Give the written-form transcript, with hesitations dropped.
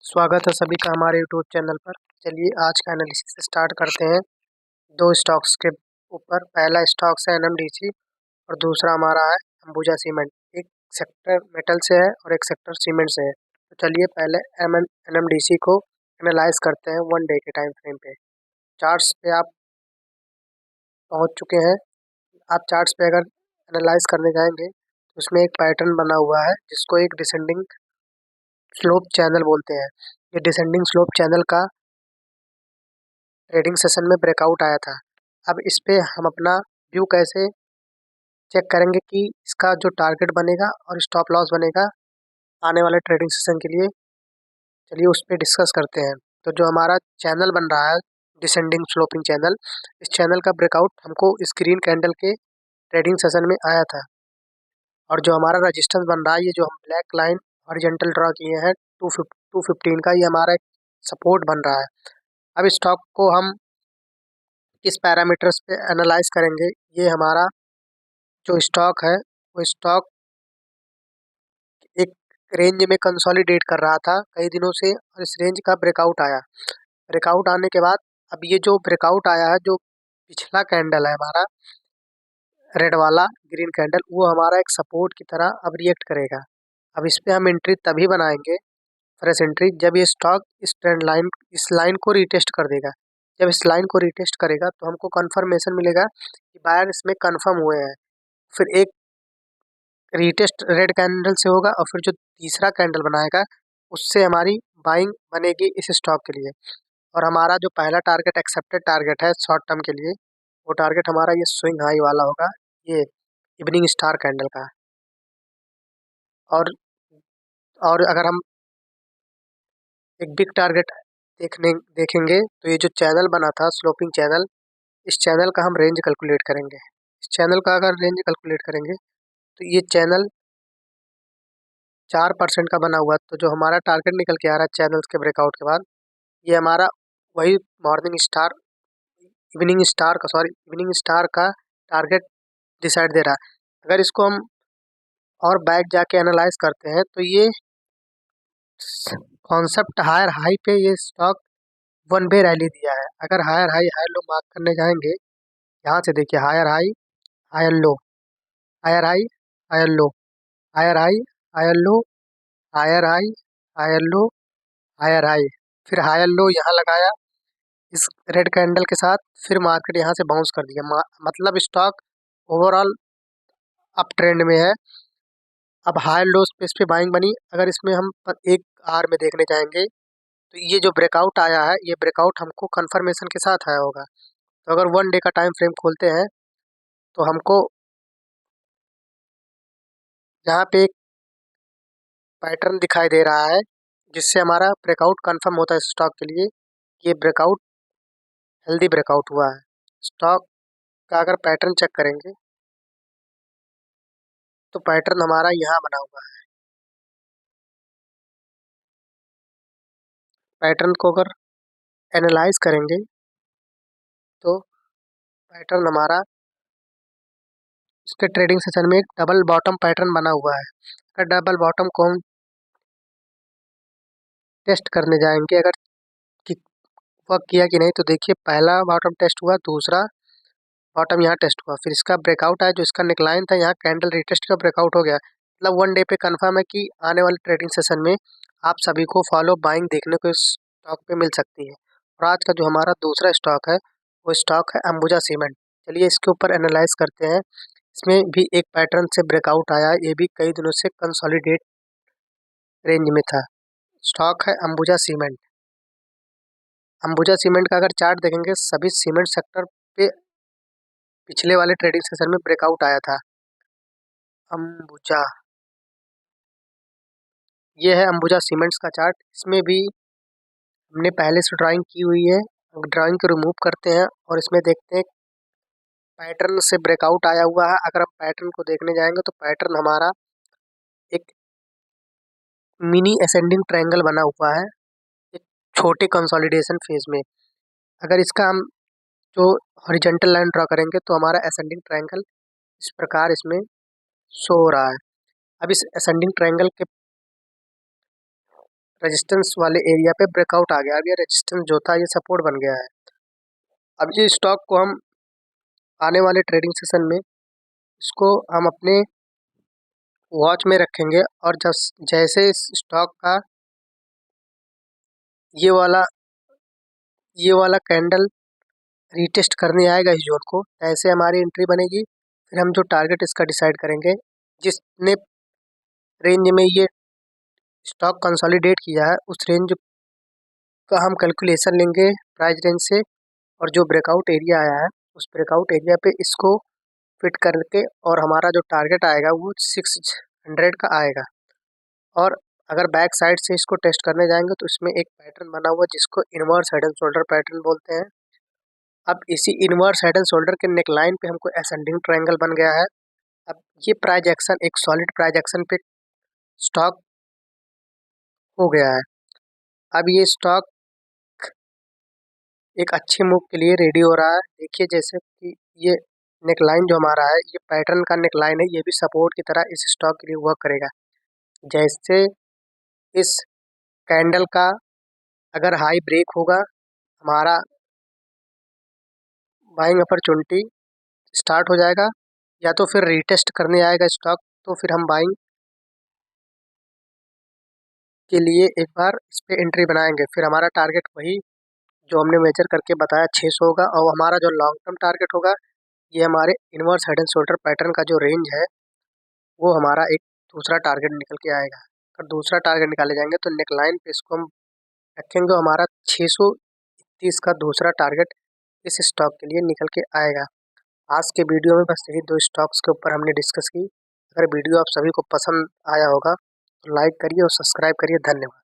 स्वागत है सभी का हमारे यूट्यूब चैनल पर। चलिए आज का एनालिसिस स्टार्ट करते हैं। दो स्टॉक्स के ऊपर, पहला स्टॉक है एनएमडीसी और दूसरा हमारा है अंबुजा सीमेंट। एक सेक्टर मेटल से है और एक सेक्टर सीमेंट से है। तो चलिए पहले एनएमडीसी को एनालाइज करते हैं वन डे के टाइम फ्रेम पे। चार्ट्स पे आप पहुंच चुके हैं। आप चार्ट्स पे अगर एनालाइज करने जाएंगे तो उसमें एक पैटर्न बना हुआ है जिसको एक डिसेंडिंग स्लोप चैनल बोलते हैं। ये डिसेंडिंग स्लोप चैनल का ट्रेडिंग सेशन में ब्रेकआउट आया था। अब इस पे हम अपना व्यू कैसे चेक करेंगे कि इसका जो टारगेट बनेगा और स्टॉप लॉस बनेगा आने वाले ट्रेडिंग सेशन के लिए, चलिए उस पर डिस्कस करते हैं। तो जो हमारा चैनल बन रहा है डिसेंडिंग स्लोपिंग चैनल, इस चैनल का ब्रेकआउट हमको इस ग्रीन कैंडल के ट्रेडिंग सेशन में आया था। और जो हमारा रजिस्टेंस बन रहा है, ये जो हम ब्लैक लाइन हॉरिजॉन्टल ड्रॉ किए हैं 215 का, ये हमारा एक सपोर्ट बन रहा है। अब स्टॉक को हम किस पैरामीटर्स पे एनालाइज करेंगे? ये हमारा जो स्टॉक है वो स्टॉक एक रेंज में कंसोलिडेट कर रहा था कई दिनों से और इस रेंज का ब्रेकआउट आया। ब्रेकआउट आने के बाद अब ये जो ब्रेकआउट आया है, जो पिछला कैंडल है हमारा रेड वाला ग्रीन कैंडल, वो हमारा एक सपोर्ट की तरह अब रिएक्ट करेगा। अब इस पे हम एंट्री तभी बनाएंगे, फ्रेश एंट्री, जब ये स्टॉक इस ट्रेंड लाइन इस लाइन को रिटेस्ट कर देगा। जब इस लाइन को रिटेस्ट करेगा तो हमको कंफर्मेशन मिलेगा कि बायर इसमें कंफर्म हुए हैं। फिर एक रीटेस्ट रेड कैंडल से होगा और फिर जो तीसरा कैंडल बनाएगा उससे हमारी बाइंग बनेगी इस स्टॉक के लिए। और हमारा जो पहला टारगेट एक्सेप्टेड टारगेट है शॉर्ट टर्म के लिए, वो टारगेट हमारा ये स्विंग हाई वाला होगा, ये इवनिंग स्टार कैंडल का। और और अगर हम एक बिग टारगेट देखेंगे तो ये जो चैनल बना था स्लोपिंग चैनल, इस चैनल का हम रेंज कैलकुलेट करेंगे। इस चैनल का अगर रेंज कैलकुलेट करेंगे तो ये चैनल 4% का बना हुआ है। तो जो हमारा टारगेट निकल के आ रहा है चैनल्स के ब्रेकआउट के बाद, ये हमारा वही मॉर्निंग स्टार इवनिंग स्टार का टारगेट डिसाइड दे रहा है। अगर इसको हम और बैक जाके एनालाइज करते हैं तो ये कॉन्सेप्ट हायर हाई पे ये स्टॉक वन वे रैली दिया है। अगर higher high higher low mark करने जाएंगे, यहाँ से देखिए higher high higher low, higher high higher low, higher high higher low, higher high higher low, higher high, फिर हायर लो यहाँ लगाया इस रेड कैंडल के साथ, फिर मार्केट यहाँ से बाउंस कर दिया। मतलब स्टॉक ओवरऑल अप ट्रेंड में है। अब हायर लो पे इस पे बाइंग बनी। अगर इसमें हम एक आर में देखने जाएंगे तो ये जो ब्रेकआउट आया है, ये ब्रेकआउट हमको कंफर्मेशन के साथ आया होगा। तो अगर वन डे का टाइम फ्रेम खोलते हैं तो हमको यहाँ पे एक पैटर्न दिखाई दे रहा है जिससे हमारा ब्रेकआउट कंफर्म होता है स्टॉक के लिए। ये ब्रेकआउट हेल्दी ब्रेकआउट हुआ है। स्टॉक का अगर पैटर्न चेक करेंगे तो पैटर्न हमारा यहाँ बना हुआ है। पैटर्न को अगर एनालाइज करेंगे तो पैटर्न हमारा इसके ट्रेडिंग सेशन में एक डबल बॉटम पैटर्न बना हुआ है। अगर डबल बॉटम को हम टेस्ट करने जाएंगे, अगर कि वर्क किया कि नहीं, तो देखिए पहला बॉटम टेस्ट हुआ, दूसरा बॉटम यहाँ टेस्ट हुआ, फिर इसका ब्रेकआउट आया। जो इसका नेकलाइन था यहाँ कैंडल रिटेस्ट का ब्रेकआउट हो गया। मतलब वन डे पे कंफर्म है कि आने वाले ट्रेडिंग सेशन में आप सभी को फॉलो बाइंग देखने को इस स्टॉक पे मिल सकती है। और आज का जो हमारा दूसरा स्टॉक है वो स्टॉक है अंबुजा सीमेंट। चलिए इसके ऊपर एनालाइज करते हैं। इसमें भी एक पैटर्न से ब्रेकआउट आया है, ये भी कई दिनों से कंसोलिडेट रेंज में था। स्टॉक है अंबुजा सीमेंट। अंबुजा सीमेंट का अगर चार्ट देखेंगे, सभी सीमेंट सेक्टर पे पिछले वाले ट्रेडिंग सेशन में ब्रेकआउट आया था। अंबुजा, ये है अंबुजा सीमेंट्स का चार्ट। इसमें भी हमने पहले से ड्राइंग की हुई है। ड्राइंग को रिमूव करते हैं और इसमें देखते हैं पैटर्न से ब्रेकआउट आया हुआ है। अगर हम पैटर्न को देखने जाएंगे तो पैटर्न हमारा एक मिनी असेंडिंग ट्रायंगल बना हुआ है एक छोटे कंसोलिडेशन फेज में। अगर इसका हम जो हॉरिजॉन्टल लाइन ड्रॉ करेंगे तो हमारा असेंडिंग ट्रायंगल इस प्रकार इसमें शो हो रहा है। अब इस असेंडिंग ट्रायंगल के रेजिस्टेंस वाले एरिया पे ब्रेकआउट आ गया। अब ये रेजिस्टेंस जो था ये सपोर्ट बन गया है। अब ये स्टॉक को हम आने वाले ट्रेडिंग सेशन में इसको हम अपने वॉच में रखेंगे, और जैसे इस स्टॉक का ये वाला ये वाला कैंडल रीटेस्ट करने आएगा इस जोन को, ऐसे हमारी एंट्री बनेगी। फिर हम जो टारगेट इसका डिसाइड करेंगे, जिसने रेंज में ये स्टॉक कंसोलिडेट किया है उस रेंज का हम कैलकुलेशन लेंगे प्राइस रेंज से, और जो ब्रेकआउट एरिया आया है उस ब्रेकआउट एरिया पे इसको फिट करके और हमारा जो टारगेट आएगा वो 600 का आएगा। और अगर बैक साइड से इसको टेस्ट करने जाएंगे तो इसमें एक पैटर्न बना हुआ जिसको inverse head and shoulder pattern बोलते हैं। अब इसी इनवर्स हेड एंड शोल्डर के नेकलाइन पे हमको असेंडिंग ट्रायंगल बन गया है। अब ये प्राइस एक्शन एक सॉलिड प्राइस एक्शन पे स्टॉक हो गया है। अब ये स्टॉक एक अच्छे मूव के लिए रेडी हो रहा है। देखिए जैसे कि ये नेकलाइन जो हमारा है ये पैटर्न का नेकलाइन है, ये भी सपोर्ट की तरह इस स्टॉक के लिए वर्क करेगा। जैसे इस कैंडल का अगर हाई ब्रेक होगा, हमारा बाइंग अपॉर्चुनिटी स्टार्ट हो जाएगा, या तो फिर रीटेस्ट करने आएगा स्टॉक तो फिर हम बाइंग के लिए एक बार इस पे एंट्री बनाएंगे। फिर हमारा टारगेट वही जो हमने मेजर करके बताया 600 होगा, और हमारा जो लॉन्ग टर्म टारगेट होगा ये हमारे inverse head and shoulder pattern का जो रेंज है वो हमारा एक दूसरा टारगेट निकल के आएगा। अगर दूसरा टारगेट निकाले जाएंगे तो नेक लाइन पे इसको हम रखेंगे, हमारा 630 का दूसरा टारगेट इस स्टॉक के लिए निकल के आएगा। आज के वीडियो में बस यही दो स्टॉक्स के ऊपर हमने डिस्कस की। अगर वीडियो आप सभी को पसंद आया होगा तो लाइक करिए और सब्सक्राइब करिए। धन्यवाद।